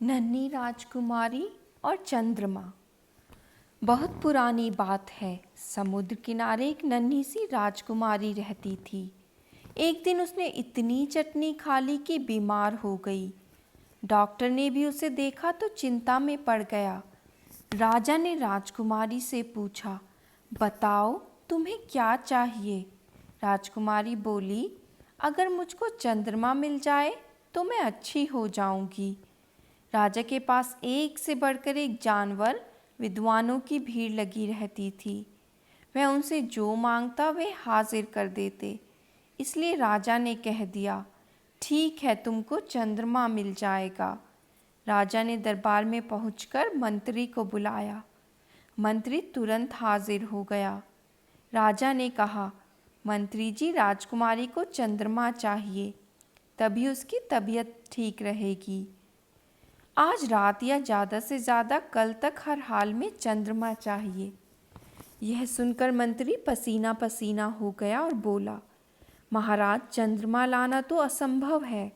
नन्ही राजकुमारी और चंद्रमा। बहुत पुरानी बात है। समुद्र किनारे एक नन्ही सी राजकुमारी रहती थी। एक दिन उसने इतनी चटनी खा ली कि बीमार हो गई। डॉक्टर ने भी उसे देखा तो चिंता में पड़ गया। राजा ने राजकुमारी से पूछा, बताओ तुम्हें क्या चाहिए। राजकुमारी बोली, अगर मुझको चंद्रमा मिल जाए तो मैं अच्छी हो जाऊंगी। राजा के पास एक से बढ़कर एक जानवर, विद्वानों की भीड़ लगी रहती थी। वह उनसे जो मांगता वे हाजिर कर देते। इसलिए राजा ने कह दिया, ठीक है, तुमको चंद्रमा मिल जाएगा। राजा ने दरबार में पहुंचकर मंत्री को बुलाया। मंत्री तुरंत हाजिर हो गया। राजा ने कहा, मंत्री जी, राजकुमारी को चंद्रमा चाहिए, तभी उसकी तबीयत ठीक रहेगी। आज रात या ज़्यादा से ज़्यादा कल तक हर हाल में चंद्रमा चाहिए। यह सुनकर मंत्री पसीना पसीना हो गया और बोला, महाराज, चंद्रमा लाना तो असंभव है।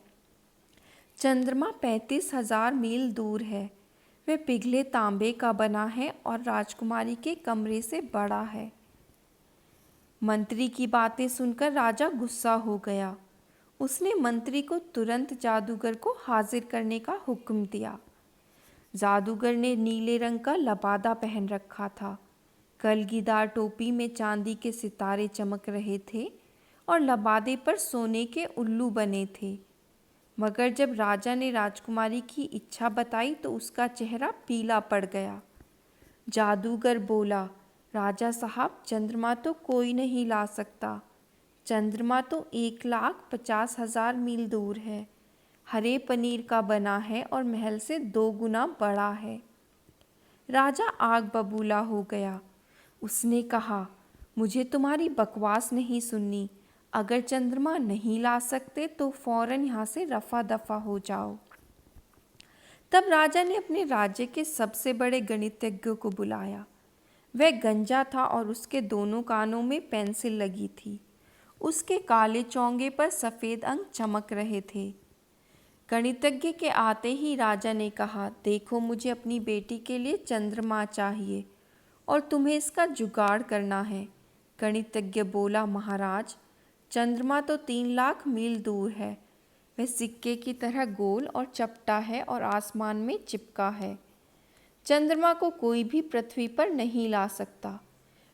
चंद्रमा 35,000 मील दूर है। वह पिघले तांबे का बना है और राजकुमारी के कमरे से बड़ा है। मंत्री की बातें सुनकर राजा गुस्सा हो गया। उसने मंत्री को तुरंत जादूगर को हाजिर करने का हुक्म दिया। जादूगर ने नीले रंग का लबादा पहन रखा था। कलगीदार टोपी में चांदी के सितारे चमक रहे थे और लबादे पर सोने के उल्लू बने थे। मगर जब राजा ने राजकुमारी की इच्छा बताई तो उसका चेहरा पीला पड़ गया। जादूगर बोला, राजा साहब, चंद्रमा तो कोई नहीं ला सकता। चंद्रमा तो 1,50,000 मील दूर है। हरे पनीर का बना है और महल से 2 गुना बड़ा है। राजा आग बबूला हो गया। उसने कहा, मुझे तुम्हारी बकवास नहीं सुननी। अगर चंद्रमा नहीं ला सकते तो फौरन यहाँ से रफा दफा हो जाओ। तब राजा ने अपने राज्य के सबसे बड़े गणितज्ञ को बुलाया। वह गंजा था और उसके दोनों कानों में पेंसिल लगी थी। उसके काले चोंगे पर सफ़ेद अंक चमक रहे थे। गणितज्ञ के आते ही राजा ने कहा, देखो, मुझे अपनी बेटी के लिए चंद्रमा चाहिए और तुम्हें इसका जुगाड़ करना है। गणितज्ञ बोला, महाराज, चंद्रमा तो 3 लाख मील दूर है। वह सिक्के की तरह गोल और चपटा है और आसमान में चिपका है। चंद्रमा को कोई भी पृथ्वी पर नहीं ला सकता।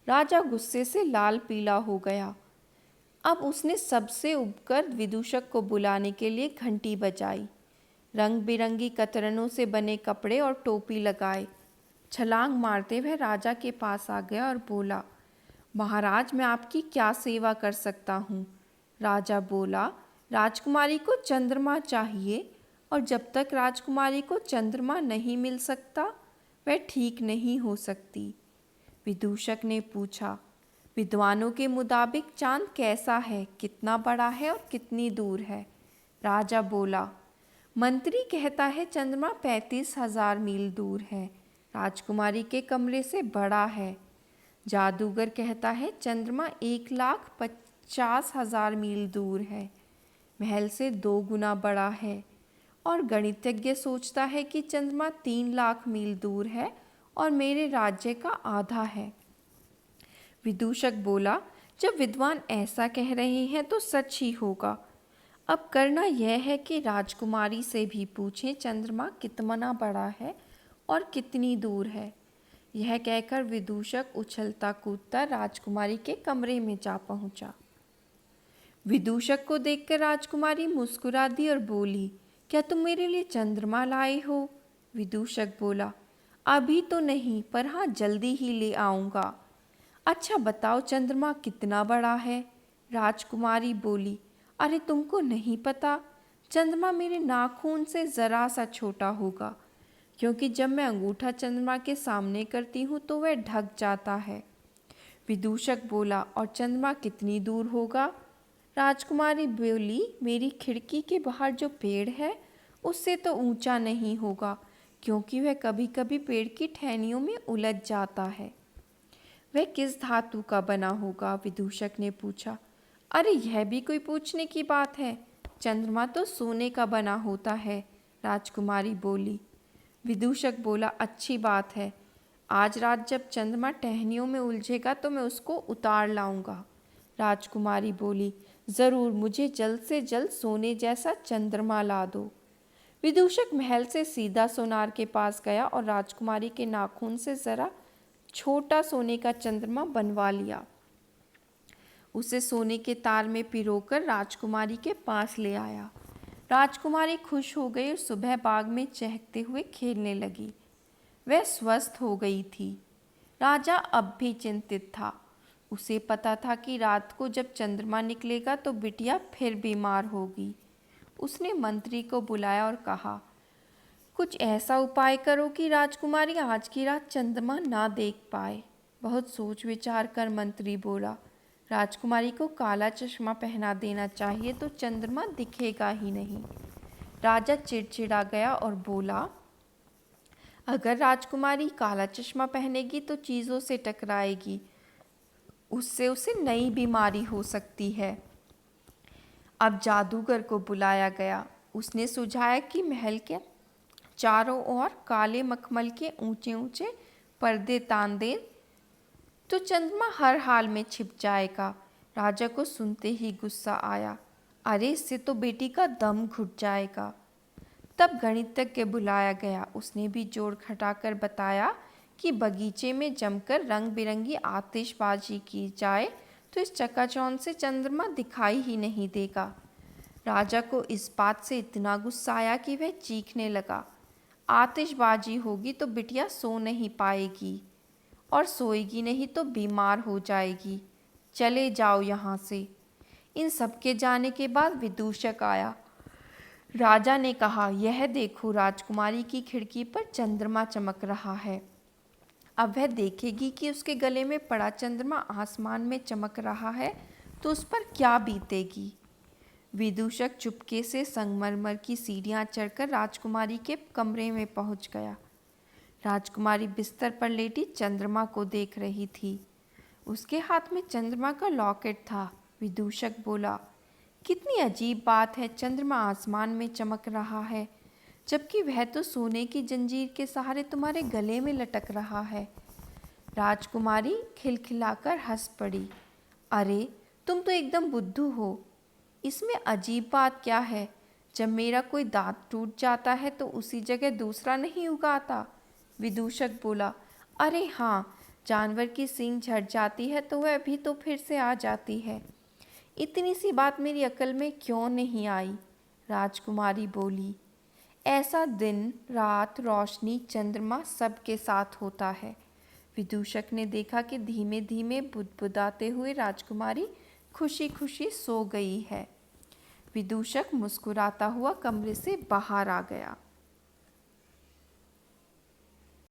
राजा गुस्से से लाल पीला हो गया। अब उसने सबसे उबकर विदूषक को बुलाने के लिए घंटी बजाई। रंग बिरंगी कतरनों से बने कपड़े और टोपी लगाए, छलांग मारते हुए राजा के पास आ गया और बोला, महाराज, मैं आपकी क्या सेवा कर सकता हूँ। राजा बोला, राजकुमारी को चंद्रमा चाहिए और जब तक राजकुमारी को चंद्रमा नहीं मिल सकता वह ठीक नहीं हो सकती। विदूषक ने पूछा, विद्वानों के मुताबिक चांद कैसा है, कितना बड़ा है और कितनी दूर है। राजा बोला, मंत्री कहता है चंद्रमा 35,000 मील दूर है, राजकुमारी के कमरे से बड़ा है। जादूगर कहता है चंद्रमा 1,50,000 मील दूर है, महल से 2 गुना बड़ा है। और गणितज्ञ सोचता है कि चंद्रमा 3 लाख मील दूर है और मेरे राज्य का आधा है। विदूषक बोला, जब विद्वान ऐसा कह रहे हैं तो सच ही होगा। अब करना यह है कि राजकुमारी से भी पूछें चंद्रमा कितना बड़ा है और कितनी दूर है। यह कहकर विदूषक उछलता कूदता राजकुमारी के कमरे में जा पहुंचा। विदूषक को देखकर राजकुमारी मुस्कुरा दी और बोली, क्या तुम मेरे लिए चंद्रमा लाए हो। विदूषक बोला, अभी तो नहीं, पर हाँ, जल्दी ही ले आऊँगा। अच्छा बताओ, चंद्रमा कितना बड़ा है। राजकुमारी बोली, अरे तुमको नहीं पता, चंद्रमा मेरे नाखून से ज़रा सा छोटा होगा, क्योंकि जब मैं अंगूठा चंद्रमा के सामने करती हूँ तो वह ढक जाता है। विदूषक बोला, और चंद्रमा कितनी दूर होगा। राजकुमारी बोली, मेरी खिड़की के बाहर जो पेड़ है उससे तो ऊंचा नहीं होगा, क्योंकि वह कभी कभी पेड़ की टहनियों में उलझ जाता है। वह किस धातु का बना होगा। विदूषक ने पूछा। अरे यह भी कोई पूछने की बात है, चंद्रमा तो सोने का बना होता है। राजकुमारी बोली। विदूषक बोला, अच्छी बात है। आज रात जब चंद्रमा टहनियों में उलझेगा तो मैं उसको उतार लाऊंगा। राजकुमारी बोली, ज़रूर, मुझे जल्द से जल्द सोने जैसा चंद्रमा ला दो। विदूषक महल से सीधा सोनार के पास गया और राजकुमारी के नाखून से ज़रा छोटा सोने का चंद्रमा बनवा लिया। उसे सोने के तार में पिरोकर राजकुमारी के पास ले आया। राजकुमारी खुश हो गई और सुबह बाग में चहकते हुए खेलने लगी। वह स्वस्थ हो गई थी। राजा अब भी चिंतित था। उसे पता था कि रात को जब चंद्रमा निकलेगा तो बिटिया फिर बीमार होगी। उसने मंत्री को बुलाया और कहा, कुछ ऐसा उपाय करो कि राजकुमारी आज की रात चंद्रमा ना देख पाए। बहुत सोच विचार कर मंत्री बोला, राजकुमारी को काला चश्मा पहना देना चाहिए तो चंद्रमा दिखेगा ही नहीं। राजा चिड़चिड़ा गया और बोला, अगर राजकुमारी काला चश्मा पहनेगी तो चीज़ों से टकराएगी, उससे उसे नई बीमारी हो सकती है। अब जादूगर को बुलाया गया। उसने सुझाया कि महल के चारों ओर काले मखमल के ऊंचे ऊंचे पर्दे तान दें तो चंद्रमा हर हाल में छिप जाएगा। राजा को सुनते ही गुस्सा आया, अरे इससे तो बेटी का दम घुट जाएगा। तब गणितज्ञ बुलाया गया। उसने भी जोड़ घटाकर बताया कि बगीचे में जमकर रंग बिरंगी आतिशबाजी की जाए तो इस चकाचौंध से चंद्रमा दिखाई ही नहीं देगा। राजा को इस बात से इतना गुस्सा आया कि वह चीखने लगा, आतिशबाजी होगी तो बिटिया सो नहीं पाएगी और सोएगी नहीं तो बीमार हो जाएगी। चले जाओ यहाँ से। इन सब के जाने के बाद विदूषक आया। राजा ने कहा, यह देखो, राजकुमारी की खिड़की पर चंद्रमा चमक रहा है। अब वह देखेगी कि उसके गले में पड़ा चंद्रमा आसमान में चमक रहा है तो उस पर क्या बीतेगी। विदूषक चुपके से संगमरमर की सीढ़ियां चढ़कर राजकुमारी के कमरे में पहुंच गया। राजकुमारी बिस्तर पर लेटी चंद्रमा को देख रही थी। उसके हाथ में चंद्रमा का लॉकेट था। विदूषक बोला, कितनी अजीब बात है, चंद्रमा आसमान में चमक रहा है जबकि वह तो सोने की जंजीर के सहारे तुम्हारे गले में लटक रहा है। राजकुमारी खिलखिलाकर हंस पड़ी, अरे तुम तो एकदम बुद्धू हो, इसमें अजीब बात क्या है? जब मेरा कोई दांत टूट जाता है तो उसी जगह दूसरा नहीं उगाता। विदूषक बोला, अरे हाँ, जानवर की सींग झड़ जाती है तो वह भी तो फिर से आ जाती है। इतनी सी बात मेरी अकल में क्यों नहीं आई? राजकुमारी बोली, ऐसा दिन रात रोशनी चंद्रमा सबके साथ होता है। विदूषक ने देखा कि धीमे धीमे बुदबुदाते हुए राजकुमारी खुशी खुशी सो गई है। विदूषक मुस्कुराता हुआ कमरे से बाहर आ गया।